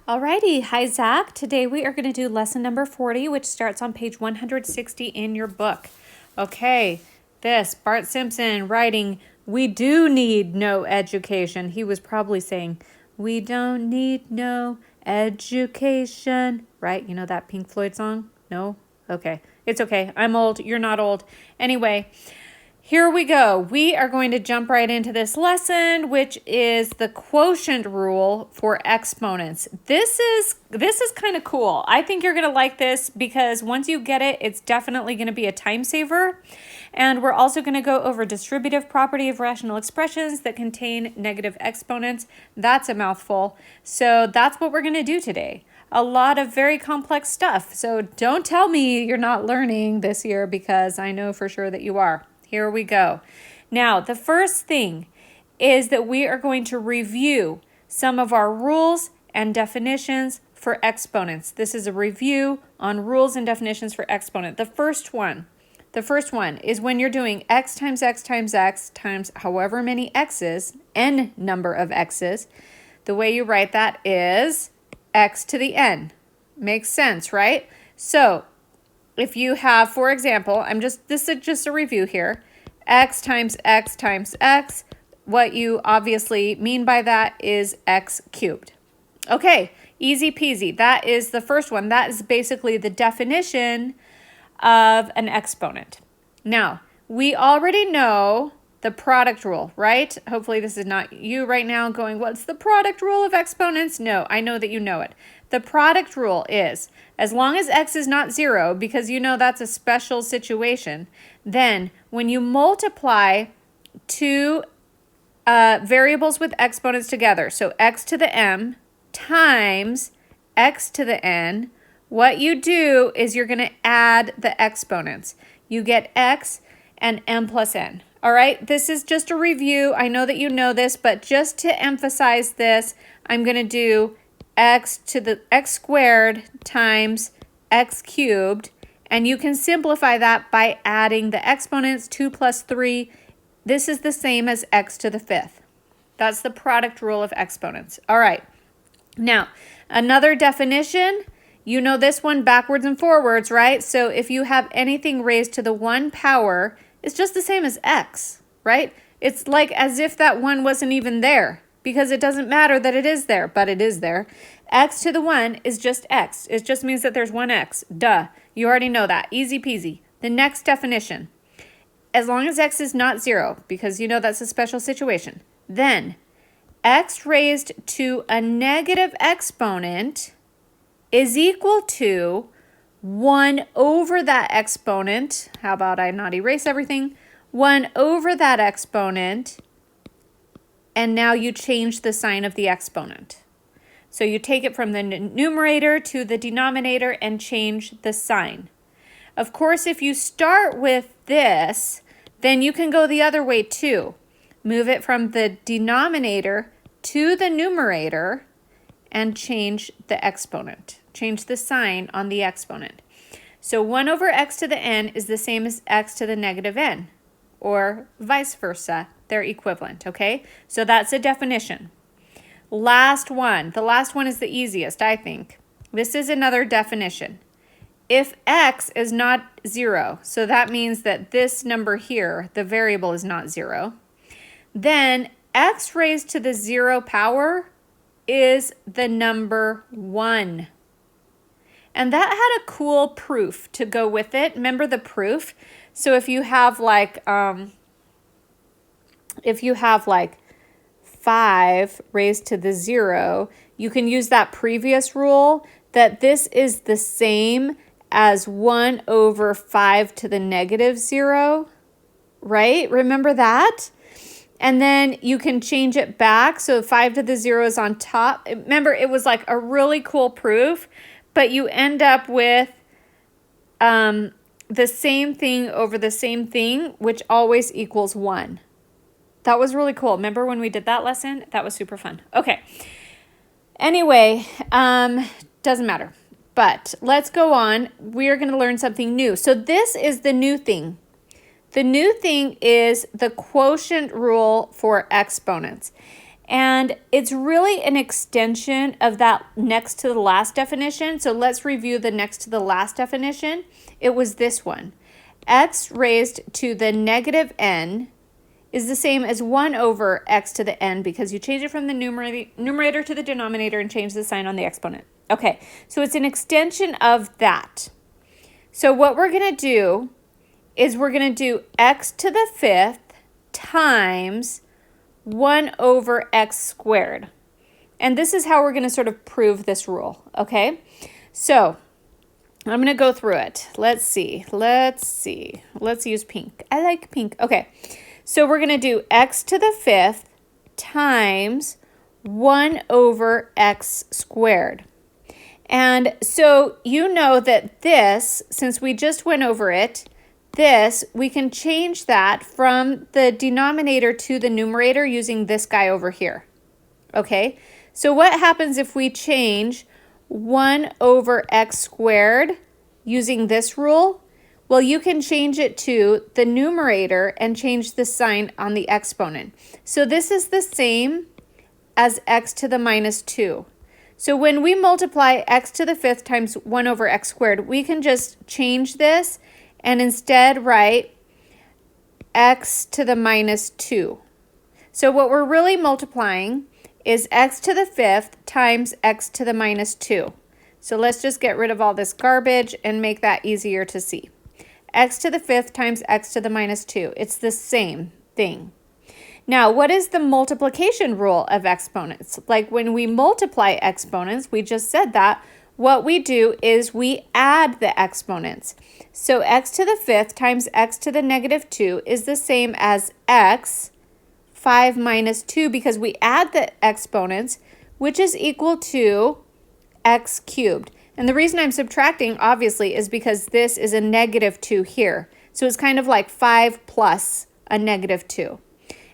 Alrighty, hi Zach. Today we are going to do lesson number 40, which starts on page 160 in your book. Okay, this Bart Simpson writing, "We do need no education." He was probably saying, "We don't need no education," right? You know that Pink Floyd song? No? Okay, it's okay. I'm old. You're not old. Anyway, here we go. We are going to jump right into this lesson, which is the quotient rule for exponents. This is kind of cool. I think you're going to like this because once you get it, it's definitely going to be a time saver. And we're also going to go over distributive property of rational expressions that contain negative exponents. That's a mouthful. So that's what we're going to do today. A lot of very complex stuff. So don't tell me you're not learning this year because I know for sure that you are. Here we go. Now, the first thing is that we are going to review some of our rules and definitions for exponents. This is a review on rules and definitions for exponent. The first one is when you're doing x times x times x times however many x's, n number of x's, the way you write that is x to the n. Makes sense, right? So if you have, for example, this is just a review here, x times x times x, what you obviously mean by that is x cubed. Okay, easy peasy. That is the first one. That is basically the definition of an exponent. Now, we already know the product rule, right? Hopefully this is not you right now going, what's the product rule of exponents? No, I know that you know it. The product rule is, as long as x is not 0, because you know that's a special situation, then when you multiply two variables with exponents together, so x to the m times x to the n, what you do is you're going to add the exponents. You get x and m plus n. All right, this is just a review. I know that you know this, but just to emphasize this, I'm going to do x to the x squared times x cubed, and you can simplify that by adding the exponents. 2 plus 3. This is the same as x to the 5th. That's the product rule of exponents. All right, now another definition. You know this one backwards and forwards, right? So if you have anything raised to the 1 power, it's just the same as x, right? It's like as if that 1 wasn't even there, because it doesn't matter that it is there, but it is there. X to the 1 is just x. It just means that there's one x. Duh. You already know that. Easy peasy. The next definition. As long as x is not 0, because you know that's a special situation, then x raised to a negative exponent is equal to 1 over that exponent. How about I not erase everything? 1 over that exponent, and now you change the sign of the exponent. So you take it from the numerator to the denominator and change the sign. Of course, if you start with this, then you can go the other way too. Move it from the denominator to the numerator and change the exponent. Change the sign on the exponent. So 1 over x to the n is the same as x to the negative n, or vice versa. They're equivalent, okay? So that's a definition. Last one. The last one is the easiest, I think. This is another definition. If x is not 0, so that means that this number here, the variable, is not 0, then x raised to the 0 power is the number 1. And that had a cool proof to go with it. Remember the proof? So if you have like 5 raised to the 0, you can use that previous rule that this is the same as 1 over 5 to the negative 0, right? Remember that? And then you can change it back. So 5 to the 0 is on top. Remember, it was like a really cool proof, but you end up with the same thing over the same thing, which always equals 1. That was really cool. Remember when we did that lesson? That was super fun. Okay. Anyway, doesn't matter. But let's go on. We are going to learn something new. So this is the new thing. The new thing is the quotient rule for exponents. And it's really an extension of that next to the last definition. So let's review the next to the last definition. It was this one. X raised to the negative n is the same as 1 over x to the n because you change it from the numerator to the denominator and change the sign on the exponent. Okay, so it's an extension of that. So what we're going to do is we're going to do x to the 5th times 1 over x squared. And this is how we're going to sort of prove this rule, okay? So I'm going to go through it. Let's see. Let's use pink. I like pink. Okay, so we're going to do x to the 5th times 1 over x squared. And so you know that this, since we just went over it, this, we can change that from the denominator to the numerator using this guy over here. Okay, so what happens if we change 1 over x squared using this rule? Well, you can change it to the numerator and change the sign on the exponent. So this is the same as x to the minus 2. So when we multiply x to the 5th times 1 over x squared, we can just change this and instead write x to the minus 2. So what we're really multiplying is x to the 5th times x to the minus 2. So let's just get rid of all this garbage and make that easier to see. X to the 5th times x to the minus 2. It's the same thing. Now, what is the multiplication rule of exponents? Like when we multiply exponents, we just said that, what we do is we add the exponents. So x to the 5th times x to the negative 2 is the same as x 5 minus 2 because we add the exponents, which is equal to x cubed. And the reason I'm subtracting, obviously, is because this is a negative 2 here. So it's kind of like 5 plus a negative 2.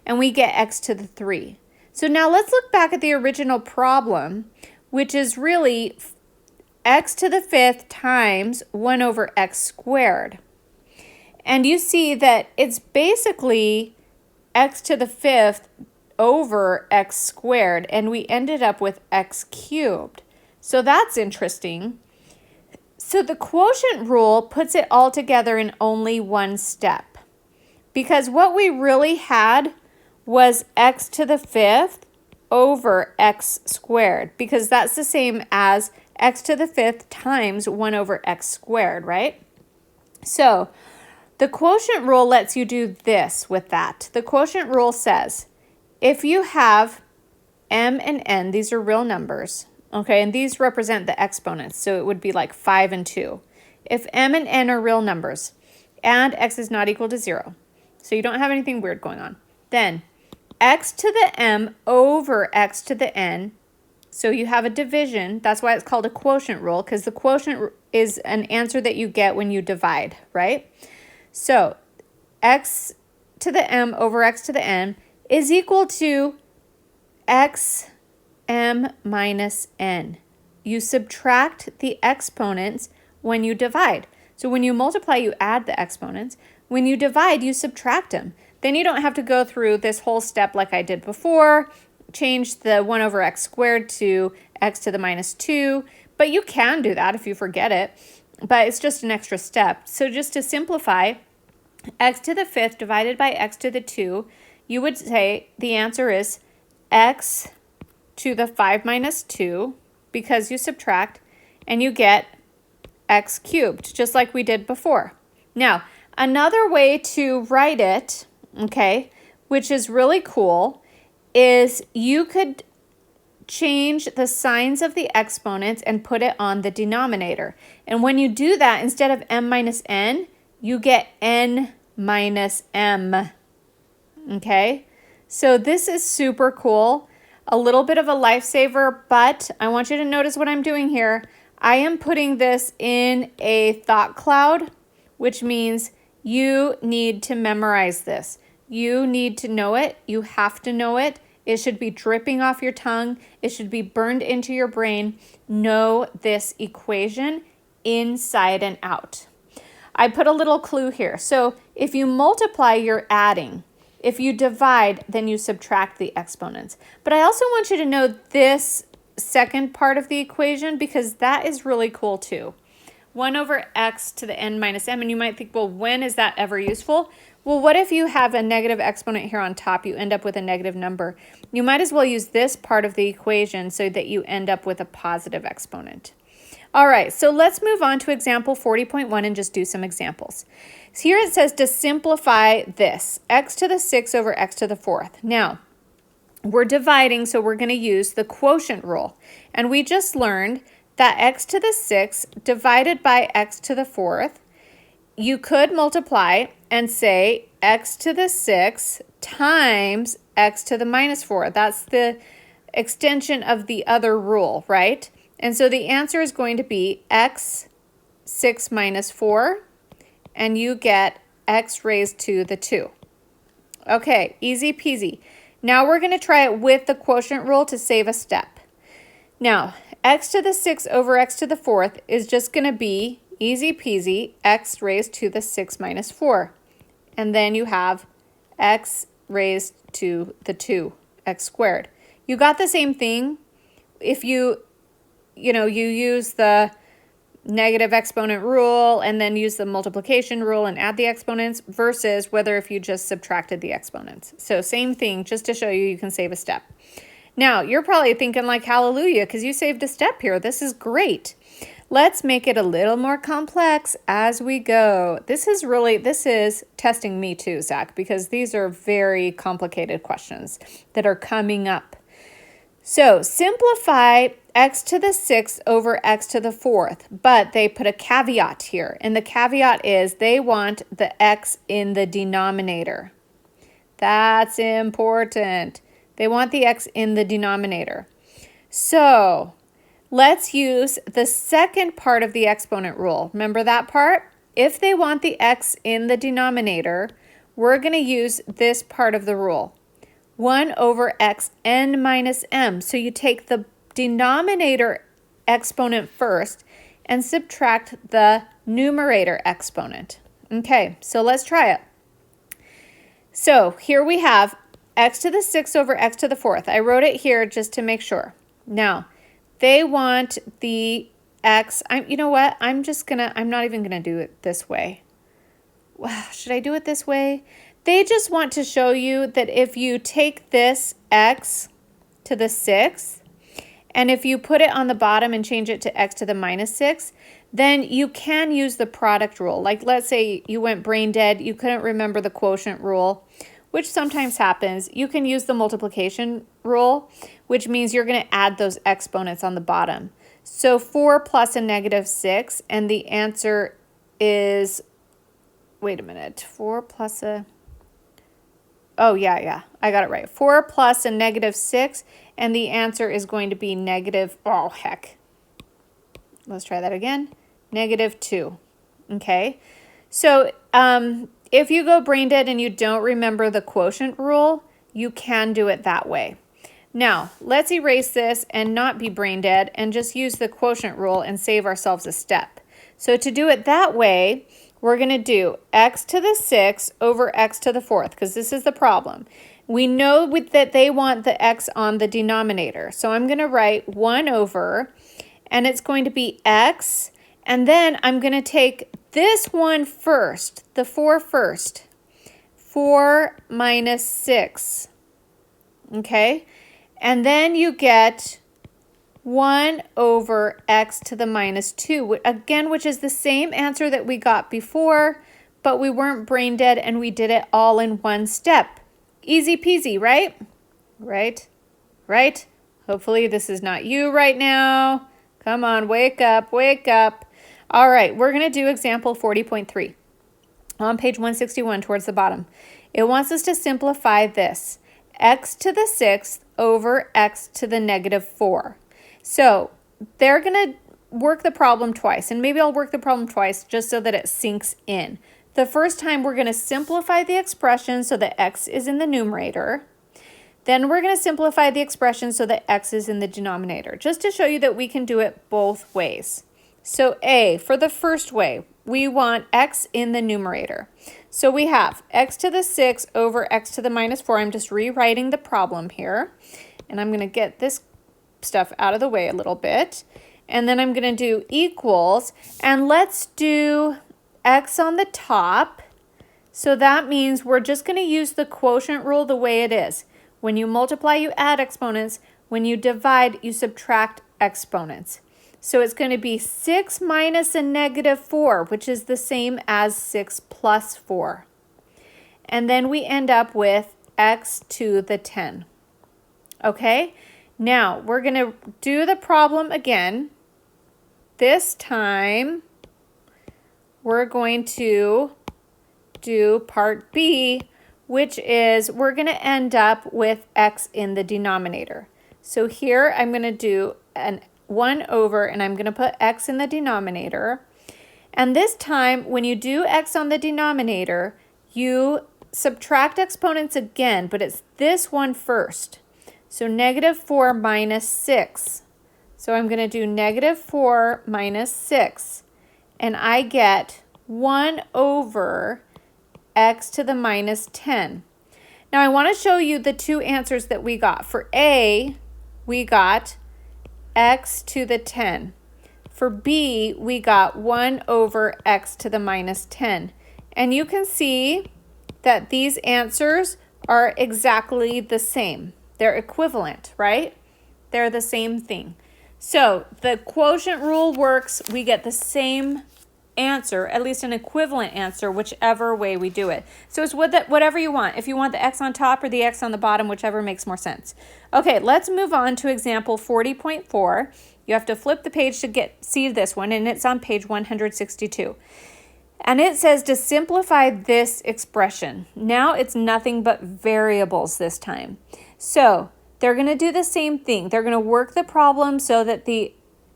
And we get x to the 3. So now let's look back at the original problem, which is really x to the 5th times 1 over x squared. And you see that it's basically x to the 5th over x squared, and we ended up with x cubed. So that's interesting. So the quotient rule puts it all together in only one step, because what we really had was x to the 5th over x squared, because that's the same as x to the 5th times 1 over x squared, right? So the quotient rule lets you do this with that. The quotient rule says if you have m and n, these are real numbers, okay, and these represent the exponents, so it would be like 5 and 2. If m and n are real numbers and x is not equal to 0, so you don't have anything weird going on, then x to the m over x to the n, so you have a division. That's why it's called a quotient rule, because the quotient is an answer that you get when you divide, right? So x to the m over x to the n is equal to x m minus n. You subtract the exponents when you divide. So when you multiply, you add the exponents. When you divide, you subtract them. Then you don't have to go through this whole step like I did before, change the 1 over x squared to x to the minus 2, but you can do that if you forget it, but it's just an extra step. So just to simplify, x to the 5th divided by x to the 2, you would say the answer is x to the 5 minus 2, because you subtract, and you get x cubed, just like we did before. Now, another way to write it, okay, which is really cool, is you could change the signs of the exponents and put it on the denominator. And when you do that, instead of m minus n, you get n minus m, okay? So this is super cool, a little bit of a lifesaver, but I want you to notice what I'm doing here. I am putting this in a thought cloud, which means you need to memorize this. You need to know it. You have to know it. It should be dripping off your tongue. It should be burned into your brain. Know this equation inside and out. I put a little clue here. So if you multiply, you're adding. If you divide, then you subtract the exponents. But I also want you to know this second part of the equation because that is really cool too. 1 over x to the n minus m, and you might think, well, when is that ever useful? Well, what if you have a negative exponent here on top? You end up with a negative number. You might as well use this part of the equation so that you end up with a positive exponent. All right, so let's move on to example 40.1 and just do some examples. So here it says to simplify this, x to the 6 over x to the 4th. Now, we're dividing, so we're going to use the quotient rule. And we just learned that x to the 6 divided by x to the 4th, you could multiply and say x to the 6 times x to the minus 4. That's the extension of the other rule, right? And so the answer is going to be x 6 minus 4, and you get x raised to the 2. Okay, easy peasy. Now we're going to try it with the quotient rule to save a step. Now, x to the 6 over x to the 4th is just going to be easy peasy x raised to the 6 minus 4. And then you have x raised to the 2, x squared. You got the same thing if you use the negative exponent rule and then use the multiplication rule and add the exponents versus whether if you just subtracted the exponents. So same thing, just to show you can save a step. Now, you're probably thinking like, hallelujah, because you saved a step here. This is great. Let's make it a little more complex as we go. This is testing me too, Zach, because these are very complicated questions that are coming up. So simplify x to the 6th over x to the 4th, but they put a caveat here. And the caveat is they want the x in the denominator. That's important. They want the x in the denominator. So let's use the second part of the exponent rule. Remember that part? If they want the x in the denominator, we're going to use this part of the rule. 1 over x n minus m. So you take the denominator exponent first and subtract the numerator exponent. Okay, so let's try it. So here we have x to the 6th over x to the 4th. I wrote it here just to make sure. Now, they want the x. You know what? I'm not even going to do it this way. Should I do it this way? They just want to show you that if you take this x to the 6th, and if you put it on the bottom and change it to x to the minus 6, then you can use the product rule. Like let's say you went brain dead, you couldn't remember the quotient rule, which sometimes happens. You can use the multiplication rule, which means you're going to add those exponents on the bottom. So 4 plus a negative 6, and the answer is, wait a minute, 4 plus a... Oh, yeah, I got it right. 4 plus a negative 6, and the answer is going to be negative, oh, heck. Let's try that again. Negative 2, okay? So if you go brain dead and you don't remember the quotient rule, you can do it that way. Now, let's erase this and not be brain dead and just use the quotient rule and save ourselves a step. So to do it that way, we're going to do x to the 6th over x to the 4th, because this is the problem. We know that they want the x on the denominator. So I'm going to write 1 over, and it's going to be x, and then I'm going to take this one first, the 4 first. 4 minus 6, okay? And then you get 1 over x to the minus 2, again, which is the same answer that we got before, but we weren't brain dead and we did it all in one step. Easy peasy, right? Right? Hopefully this is not you right now. Come on, wake up. All right, we're going to do example 40.3 on page 161 towards the bottom. It wants us to simplify this. X to the 6th over x to the negative 4. So they're going to work the problem twice, and maybe I'll work the problem twice just so that it sinks in. The first time we're going to simplify the expression so that x is in the numerator. Then we're going to simplify the expression so that x is in the denominator, just to show you that we can do it both ways. So A, for the first way, we want x in the numerator. So we have x to the 6 over x to the minus 4. I'm just rewriting the problem here. And I'm going to get this stuff out of the way a little bit. And then I'm going to do equals. And let's do x on the top. So that means we're just going to use the quotient rule the way it is. When you multiply, you add exponents. When you divide, you subtract exponents. So it's going to be 6 minus a negative 4, which is the same as 6 plus 4. And then we end up with x to the 10. Okay? Now, we're going to do the problem again. This time, we're going to do part B, which is we're going to end up with x in the denominator. So here I'm going to do an 1 over, and I'm going to put x in the denominator. And this time, when you do x on the denominator, you subtract exponents again, but it's this one first. So negative 4 minus 6. So I'm going to do negative 4 minus 6, and I get 1 over x to the minus 10. Now I want to show you the two answers that we got. For A, we got x to the 10. For B, we got 1 over x to the minus 10. And you can see that these answers are exactly the same. They're equivalent, right? They're the same thing. So the quotient rule works. We get the same answer, at least an equivalent answer, whichever way we do it. So it's whatever you want. If you want the x on top or the x on the bottom, whichever makes more sense. Okay, let's move on to example 40.4. You have to flip the page to see this one, and it's on page 162. And it says to simplify this expression. Now it's nothing but variables this time. So they're going to do the same thing. They're going to work the problem so that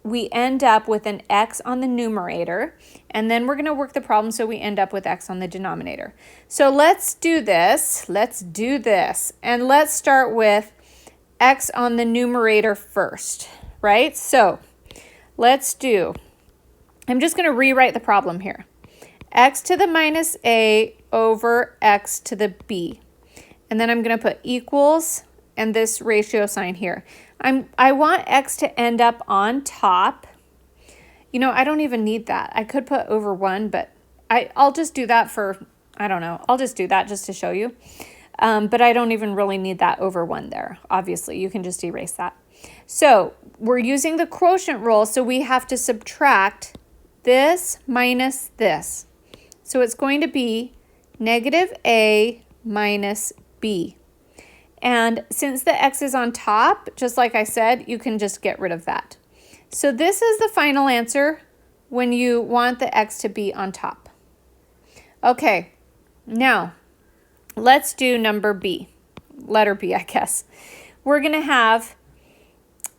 we end up with an x on the numerator, and then we're going to work the problem so we end up with x on the denominator. So let's do this. And let's start with x on the numerator first, right? So let's I'm just going to rewrite the problem here. X to the minus a over x to the b. And then I'm going to put equals and this ratio sign here. I want x to end up on top. You know, I don't even need that. I could put over 1, but I'll just do that for, I don't know. I'll just do that just to show you. But I don't even really need that over 1 there. Obviously, you can just erase that. So we're using the quotient rule, so we have to subtract this minus this. So it's going to be negative a minus b. And since the x is on top, just like I said, you can just get rid of that. So this is the final answer when you want the x to be on top. Okay, now let's do number B, letter B, I guess. We're going to have,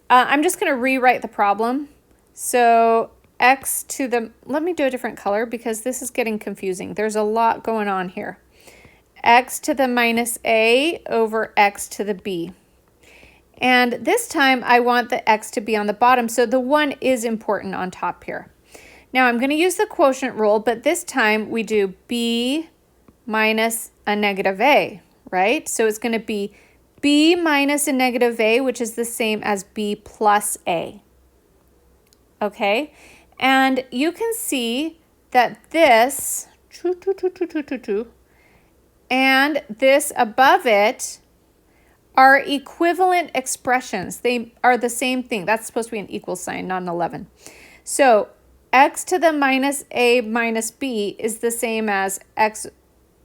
I'm just going to rewrite the problem. So x to the, let me do a different color because this is getting confusing. There's a lot going on here. X to the minus a over x to the b. And this time I want the x to be on the bottom, so the 1 is important on top here. Now I'm going to use the quotient rule, but this time we do b minus a negative a, right? So it's going to be b minus a negative a, which is the same as b plus a. Okay? And you can see that this and this above it are equivalent expressions. They are the same thing. That's supposed to be an equal sign, not an 11. So x to the minus a minus b is the same as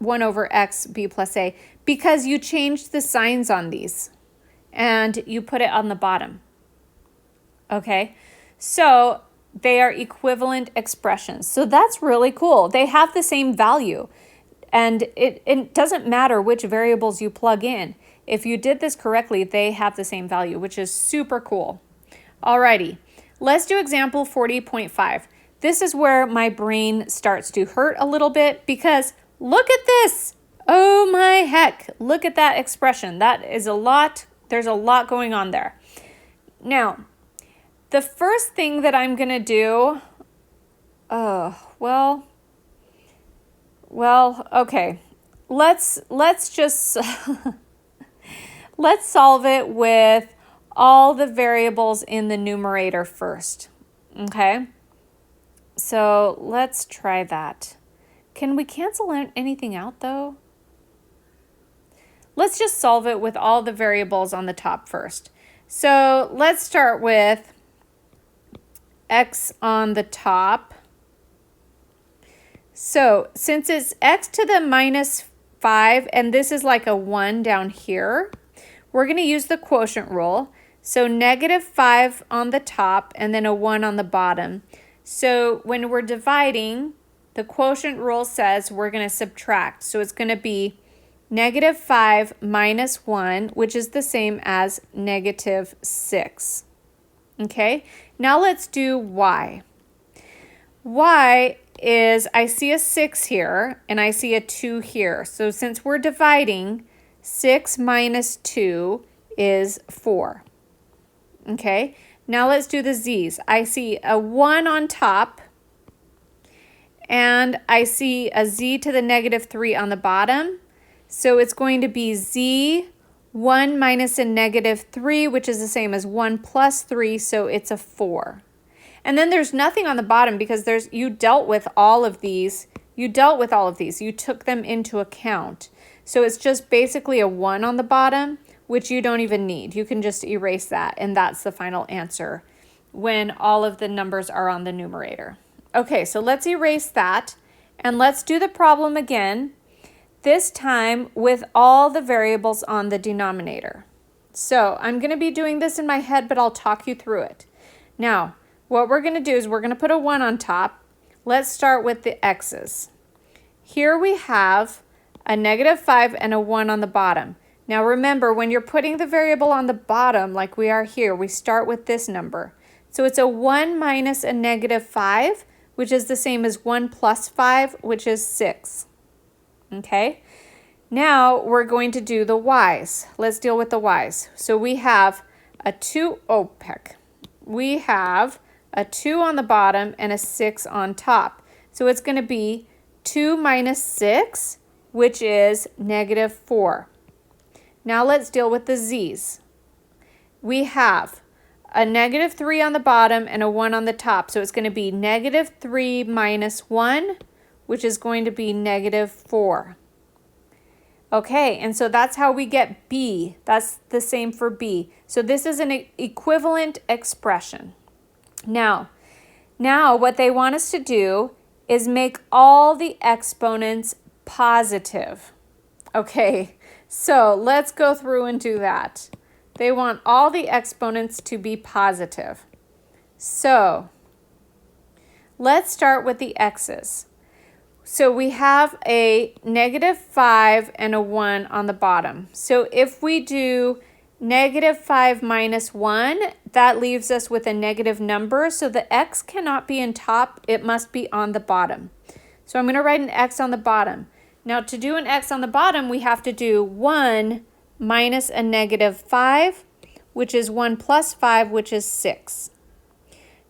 1 over x b plus a because you changed the signs on these and you put it on the bottom. Okay, so they are equivalent expressions. So that's really cool. They have the same value. And it doesn't matter which variables you plug in. If you did this correctly, they have the same value, which is super cool. Alrighty, let's do example 40.5. This is where my brain starts to hurt a little bit because look at this. Oh my heck, look at that expression. That is a lot. There's a lot going on there. Now, the first thing that I'm going to do, well, Well, okay. Let's just let's solve it with all the variables in the numerator first. Okay? So let's try that. Can we cancel anything out though? Let's just solve it with all the variables on the top first. So let's start with x on the top. So since it's x to the minus 5, and this is like a 1 down here, we're going to use the quotient rule. So negative 5 on the top and then a 1 on the bottom. So when we're dividing, the quotient rule says we're going to subtract. So it's going to be negative 5 minus 1, which is the same as negative 6. Okay, now let's do y. Y is, I see a 6 here and I see a 2 here. So since we're dividing, 6 minus 2 is 4. Okay, now let's do the z's. I see a 1 on top and I see a z to the negative 3 on the bottom. So it's going to be z 1 minus a negative 3, which is the same as 1 plus 3, so it's a 4. And then there's nothing on the bottom because you dealt with all of these. You took them into account. So it's just basically a 1 on the bottom, which you don't even need. You can just erase that, and that's the final answer when all of the numbers are on the numerator. Okay, so let's erase that, and let's do the problem again, this time with all the variables on the denominator. So I'm going to be doing this in my head, but I'll talk you through it. Now, what we're going to do is we're going to put a 1 on top. Let's start with the x's. Here we have a negative 5 and a 1 on the bottom. Now remember, when you're putting the variable on the bottom, like we are here, we start with this number. So it's a 1 minus a negative 5, which is the same as 1 plus 5, which is 6. Okay? Now we're going to do the y's. Let's deal with the y's. So we have a 2, we have a 2 on the bottom and a 6 on top. So it's going to be 2 minus 6, which is negative 4. Now let's deal with the z's. We have a negative 3 on the bottom and a 1 on the top. So it's going to be negative 3 minus 1, which is going to be negative 4. Okay, and so that's how we get b. That's the same for b. So this is an equivalent expression. Now what they want us to do is make all the exponents positive. Okay, so let's go through and do that. They want all the exponents to be positive. So let's start with the x's. So we have a negative 5 and a 1 on the bottom. So if we do negative 5 minus 1, that leaves us with a negative number. So the x cannot be in top, it must be on the bottom. So I'm going to write an x on the bottom. Now to do an x on the bottom, we have to do 1 minus a negative 5, which is 1 plus 5, which is 6.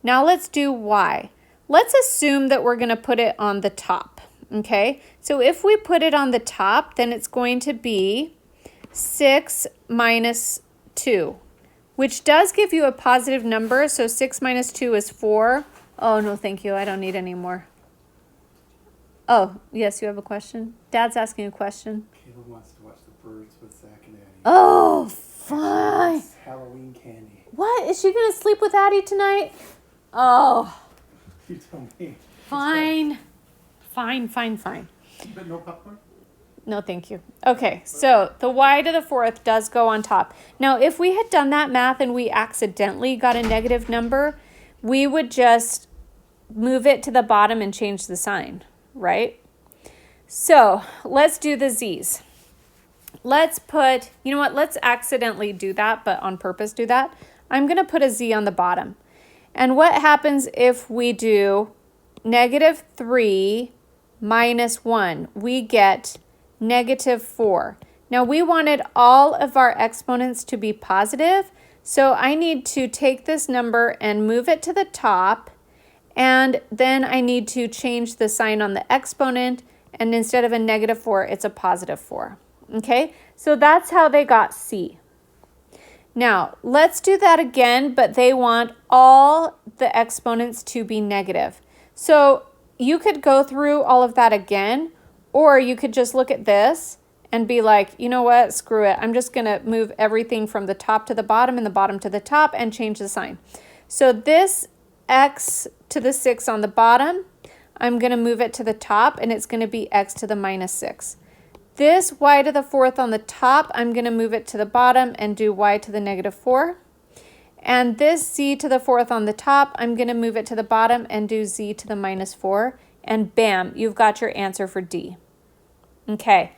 Now let's do y. Let's assume that we're going to put it on the top. Okay, so if we put it on the top, then it's going to be 6 minus 2, which does give you a positive number. So 6 minus 2 is 4. Oh, no, thank you. I don't need any more. Oh, yes, you have a question? Dad's asking a question. Caleb wants to watch the birds with Zach and Addie. Oh, fine. It's Halloween candy. What? Is she going to sleep with Addie tonight? Oh. You tell me. Fine. Fine. But no popcorn? No, thank you. Okay, so the y to the 4th does go on top. Now, if we had done that math and we accidentally got a negative number, we would just move it to the bottom and change the sign, right? So let's do the z's. Let's put, you know what, let's accidentally do that, but on purpose do that. I'm going to put a z on the bottom. And what happens if we do negative 3 minus 1? We get negative 4. Now we wanted all of our exponents to be positive, so I need to take this number and move it to the top, and then I need to change the sign on the exponent And instead of a -4, it's a +4. Okay, so that's how they got C. Now, let's do that again, but they want all the exponents to be negative. So you could go through all of that again, or you could just look at this and be like, you know what, screw it. I'm just going to move everything from the top to the bottom and the bottom to the top and change the sign. So this x to the 6 on the bottom, I'm going to move it to the top, and it's going to be x to the -6. This y to the 4th on the top, I'm going to move it to the bottom and do y to the -4. And this z to the 4th on the top, I'm going to move it to the bottom and do z to the -4. And bam, you've got your answer for D. Okay,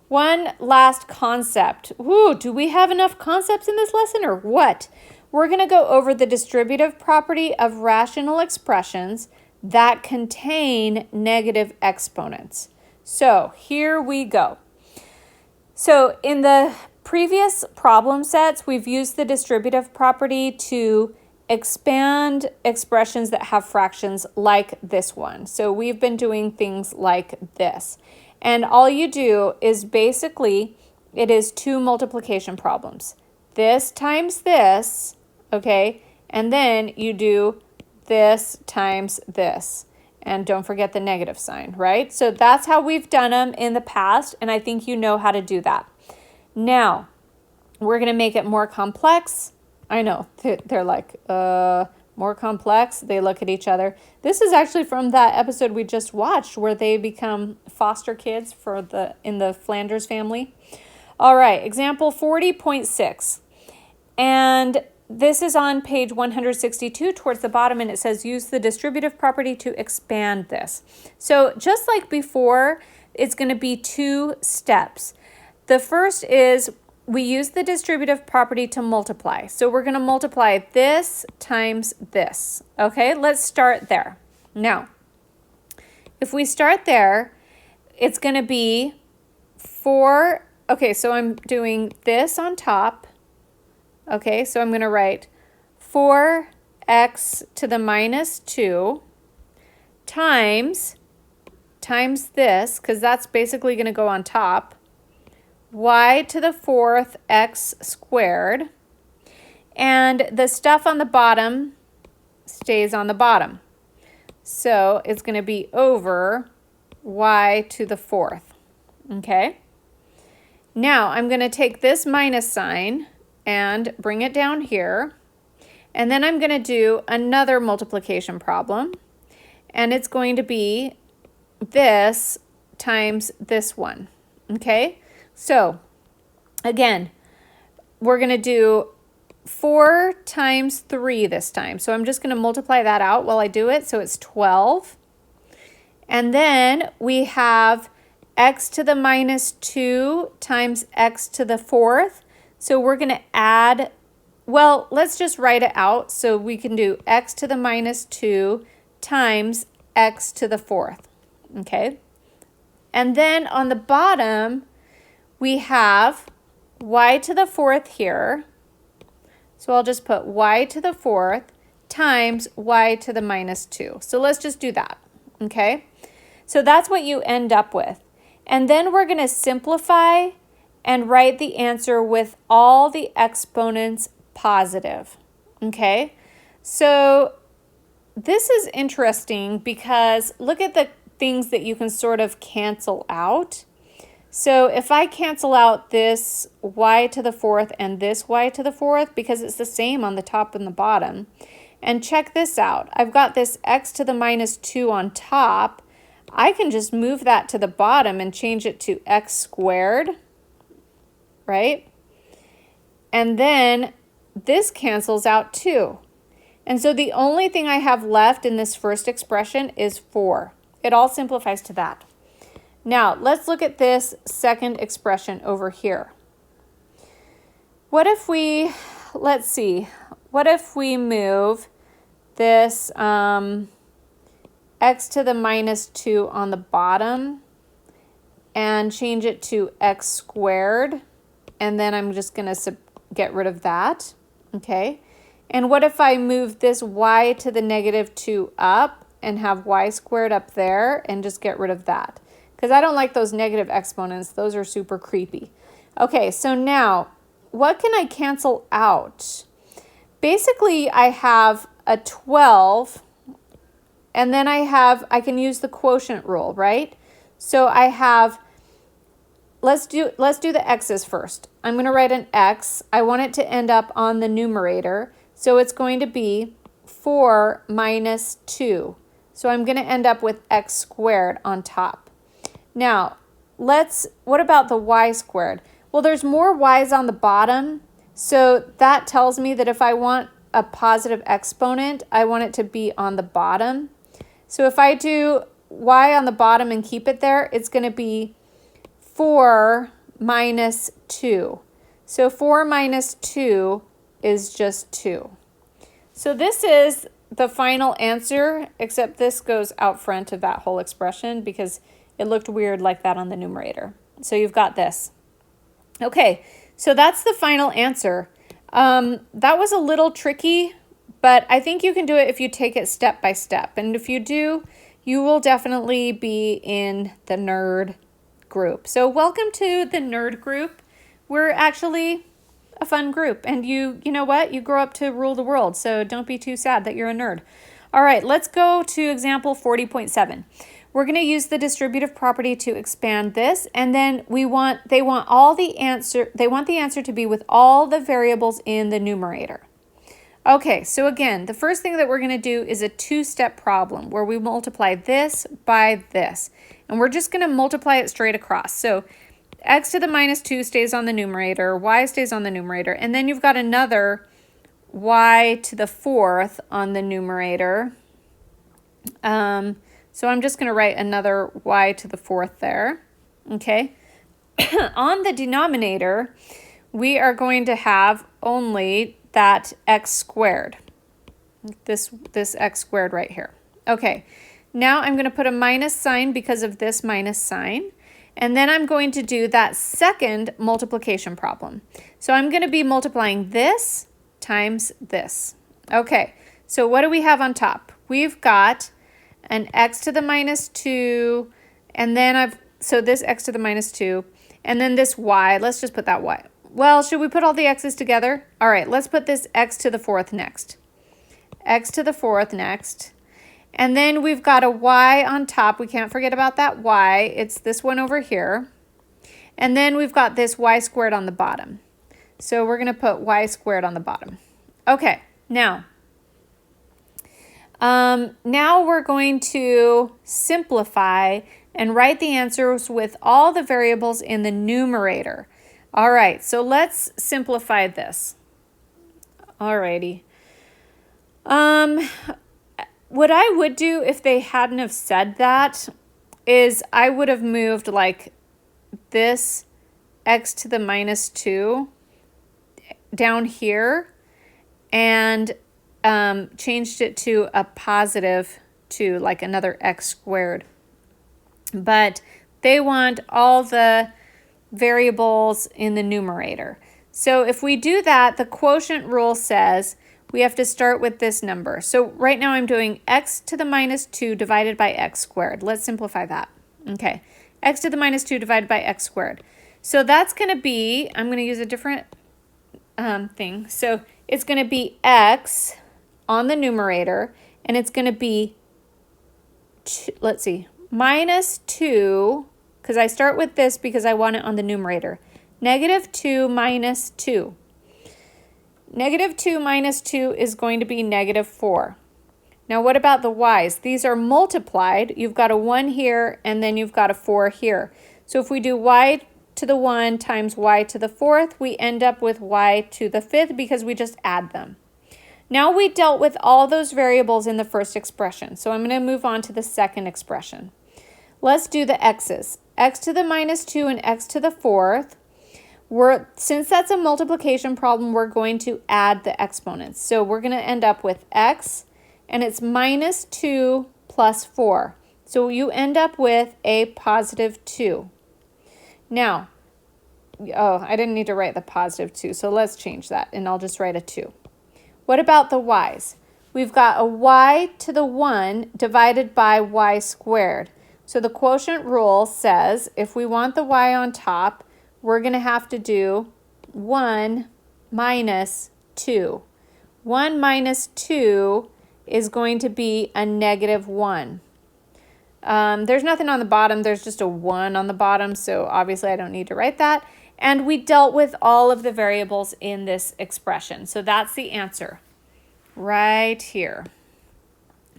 one last concept. Woo, do we have enough concepts in this lesson or what? We're going to go over the distributive property of rational expressions that contain negative exponents. So here we go. So in the previous problem sets, we've used the distributive property to expand expressions that have fractions like this one. So we've been doing things like this. And all you do is basically, it is two multiplication problems. This times this, okay? And then you do this times this. And don't forget the negative sign, right? So that's how we've done them in the past, and I think you know how to do that. Now, we're going to make it more complex. I know, they're like, more complex. They look at each other. This is actually from that episode we just watched where they become foster kids for in the Flanders family. All right, example 40.6. And this is on page 162 towards the bottom, and it says use the distributive property to expand this. So just like before, it's going to be two steps. The first is we use the distributive property to multiply. So we're going to multiply this times this. Okay, let's start there. Now, if we start there, it's going to be 4. Okay, so I'm doing this on top. Okay, so I'm going to write 4x to the -2 times this, because that's basically going to go on top, y to the 4th x squared, and the stuff on the bottom stays on the bottom. So it's going to be over y to the 4th. Okay, now I'm going to take this minus sign and bring it down here. And then I'm going to do another multiplication problem. And it's going to be this times this one. Okay? So, again, we're going to do 4 times 3 this time. So I'm just going to multiply that out while I do it. So it's 12. And then we have x to the -2 times x to the 4th. So we're going to add, well, let's just write it out. So we can do x to the -2 times x to the 4th, okay? And then on the bottom, we have y to the 4th here. So I'll just put y to the 4th times y to the -2. So let's just do that, okay? So that's what you end up with. And then we're going to simplify and write the answer with all the exponents positive, okay? So this is interesting because look at the things that you can sort of cancel out. So if I cancel out this y to the 4th and this y to the 4th, because it's the same on the top and the bottom, and check this out. I've got this x to the -2 on top. I can just move that to the bottom and change it to x squared, right? And then this cancels out too. And so the only thing I have left in this first expression is 4. It all simplifies to that. Now, let's look at this second expression over here. What if we, let's see, what if we move this x to the -2 on the bottom and change it to x squared? And then I'm just going to get rid of that, okay? And what if I move this y to the -2 up and have y squared up there and just get rid of that? because I don't like those negative exponents. Those are super creepy. Okay, so now what can I cancel out? Basically, I have a 12, and then I can use the quotient rule, right? So I have, let's do the x's first. I'm going to write an x. I want it to end up on the numerator. So it's going to be 4 minus 2. So I'm going to end up with x squared on top. Now, what about the y squared? Well, there's more y's on the bottom. So that tells me that if I want a positive exponent, I want it to be on the bottom. So if I do y on the bottom and keep it there, it's going to be 4 minus 2. So 4 minus 2 is just 2. So this is the final answer, except this goes out front of that whole expression because it looked weird like that on the numerator. So you've got this. Okay, so that's the final answer. That was a little tricky, but I think you can do it if you take it step by step. And if you do, you will definitely be in the nerd group. So welcome to the nerd group. We're actually a fun group, and you know what? You grow up to rule the world, so don't be too sad that you're a nerd. All right, let's go to example 40.7. We're going to use the distributive property to expand this, and then they want the answer to be with all the variables in the numerator. Okay, so again, the first thing that we're going to do is a two-step problem where we multiply this by this, and we're just going to multiply it straight across. So x to the minus 2 stays on the numerator, y stays on the numerator, and then you've got another y to the 4th on the numerator. So I'm just going to write another y to the 4th there, okay? On the denominator, we are going to have only that x squared, this x squared right here. Okay, now I'm going to put a minus sign because of this minus sign, and then I'm going to do that second multiplication problem. So I'm going to be multiplying this times this. Okay, so what do we have on top? We've got an x to the minus 2, and then so this x to the minus 2, and then this y, let's just put that y. Well, should we put all the x's together? All right, let's put this x to the 4th next. X to the 4th next. And then we've got a y on top. We can't forget about that y. It's this one over here. And then we've got this y squared on the bottom. So we're going to put y squared on the bottom. Okay, now we're going to simplify and write the answers with all the variables in the numerator. All right, so let's simplify this. All righty. What I would do if they hadn't have said that is I would have moved like this x to the minus 2 down here and changed it to a positive 2, like another x squared. But they want all the variables in the numerator. So if we do that, the quotient rule says we have to start with this number. So right now I'm doing x to the minus 2 divided by x squared. Let's simplify that. Okay, x to the minus 2 divided by x squared. So that's going to be, I'm going to use a different thing. So it's going to be x on the numerator, and it's going to be, let's see, minus 2, because I start with this because I want it on the numerator. Negative 2 minus 2. Negative 2 minus 2 is going to be negative 4. Now what about the y's? These are multiplied. You've got a 1 here, and then you've got a 4 here. So if we do y to the 1 times y to the 4th, we end up with y to the 5th because we just add them. Now we dealt with all those variables in the first expression. So I'm going to move on to the second expression. Let's do the x's. X to the minus 2 and x to the 4th. Since that's a multiplication problem, we're going to add the exponents. So we're going to end up with x, and it's minus 2 plus 4. So you end up with a positive 2. Now, I didn't need to write the positive 2, so let's change that, and I'll just write a 2. What about the y's? We've got a y to the 1 divided by y squared. So the quotient rule says if we want the y on top, we're going to have to do 1 minus 2. 1 minus 2 is going to be a negative 1. There's nothing on the bottom. There's just a 1 on the bottom, so obviously I don't need to write that. And we dealt with all of the variables in this expression. So that's the answer right here.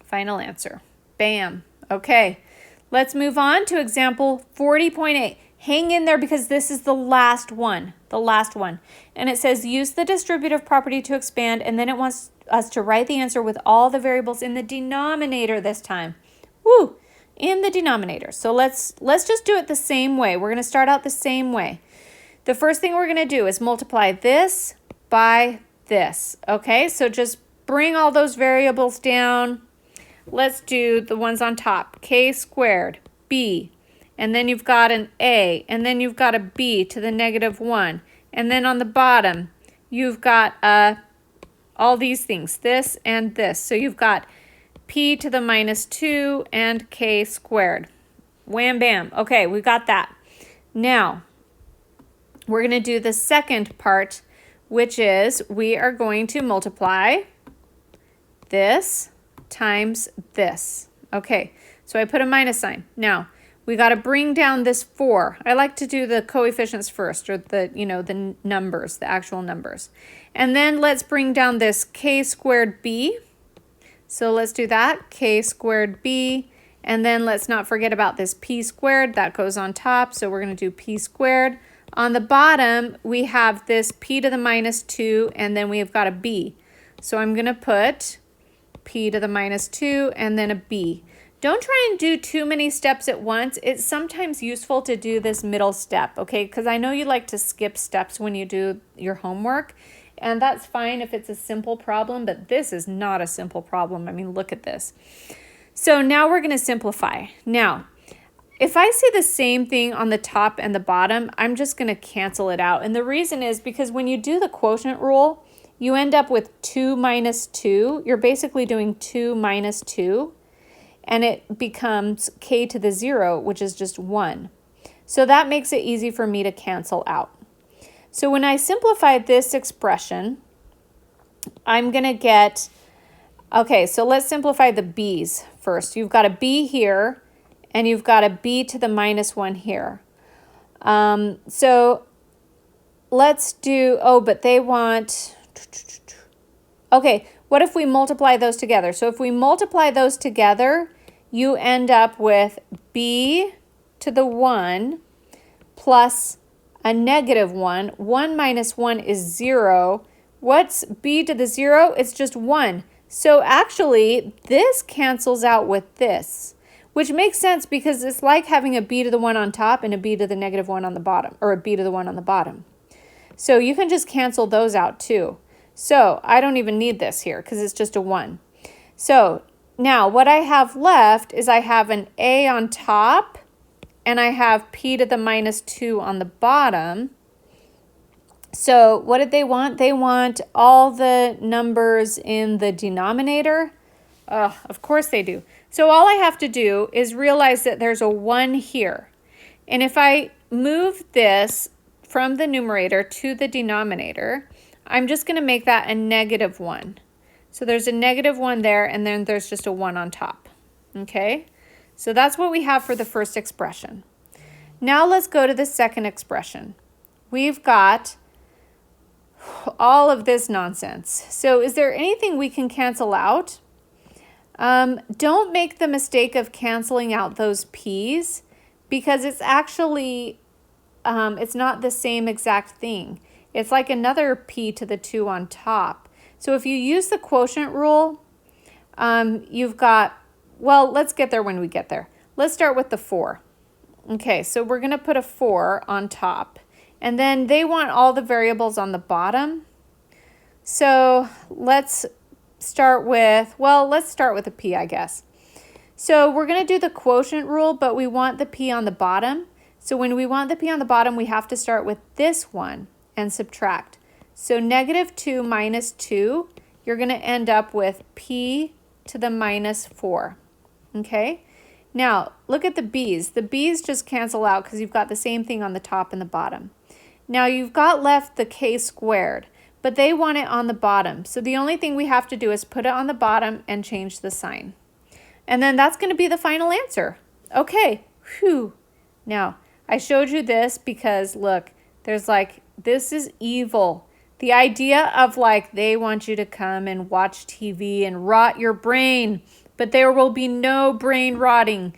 Final answer. Bam. Okay, let's move on to example 40.8. Hang in there because this is the last one. And it says use the distributive property to expand, and then it wants us to write the answer with all the variables in the denominator this time. Woo! In the denominator. So let's just do it the same way. We're going to start out the same way. The first thing we're going to do is multiply this by this. Okay, so just bring all those variables down. Let's do the ones on top. K squared, B, and then you've got an A, and then you've got a B to the negative 1. And then on the bottom, you've got all these things, this and this. So you've got P to the minus 2 and K squared. Wham, bam. Okay, we got that. Now, we're going to do the second part, which is we are going to multiply this times this. Okay, so I put a minus sign. Now, we got to bring down this 4. I like to do the coefficients first, or the numbers, the actual numbers. And then let's bring down this K squared B. So let's do that, K squared B. And then let's not forget about this P squared. That goes on top, so we're going to do P squared. On the bottom, we have this P to the minus 2, and then we've got a B. So I'm going to put P to the minus 2 and then a B. Don't try and do too many steps at once. It's sometimes useful to do this middle step, okay? Because I know you like to skip steps when you do your homework, and that's fine if it's a simple problem, but this is not a simple problem. I mean, look at this. So now we're going to simplify. Now, if I see the same thing on the top and the bottom, I'm just going to cancel it out. And the reason is because when you do the quotient rule, you end up with 2 minus 2. You're basically doing 2 minus 2. And it becomes K to the 0, which is just 1. So that makes it easy for me to cancel out. So when I simplify this expression, I'm going to get, okay, so let's simplify the B's first. You've got a B here, and you've got a B to the minus 1 here. So let's do, but they want, okay, what if we multiply those together? So if we multiply those together, you end up with B to the 1 plus a negative 1. 1 minus 1 is 0. What's B to the 0? It's just 1. So actually, this cancels out with this, which makes sense because it's like having a B to the 1 on top and a B to the negative 1 on the bottom, or a B to the 1 on the bottom. So you can just cancel those out too. So I don't even need this here because it's just a 1. So now what I have left is I have an A on top and I have P to the minus 2 on the bottom. So what did they want? They want all the numbers in the denominator. Of course they do. So all I have to do is realize that there's a 1 here. And if I move this from the numerator to the denominator, I'm just going to make that a negative 1. So there's a negative 1 there, and then there's just a 1 on top. Okay? So that's what we have for the first expression. Now let's go to the second expression. We've got all of this nonsense. So is there anything we can cancel out? Don't make the mistake of canceling out those P's because it's actually, it's not the same exact thing. It's like another P to the 2 on top. So if you use the quotient rule, you've got, well, let's get there when we get there. Let's start with the 4. Okay, so we're going to put a 4 on top. And then they want all the variables on the bottom. So let's start with, well, let's start with a P, I guess. So we're going to do the quotient rule, but we want the P on the bottom. So when we want the P on the bottom, we have to start with this one and subtract. So negative 2 minus 2, you're going to end up with P to the minus 4. Okay? Now, look at the B's. The B's just cancel out because you've got the same thing on the top and the bottom. Now, you've got left the K squared, but they want it on the bottom. So the only thing we have to do is put it on the bottom and change the sign. And then that's going to be the final answer. Okay, whew. Now, I showed you this because, look, there's like, this is evil. The idea of like, they want you to come and watch TV and rot your brain, but there will be no brain rotting.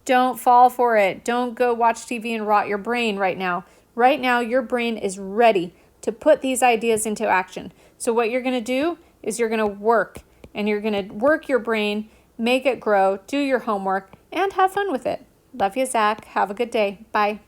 Don't fall for it. Don't go watch TV and rot your brain right now. Right now, your brain is ready to put these ideas into action. So what you're going to do is you're going to work, and you're going to work your brain, make it grow, do your homework, and have fun with it. Love you, Zach. Have a good day. Bye.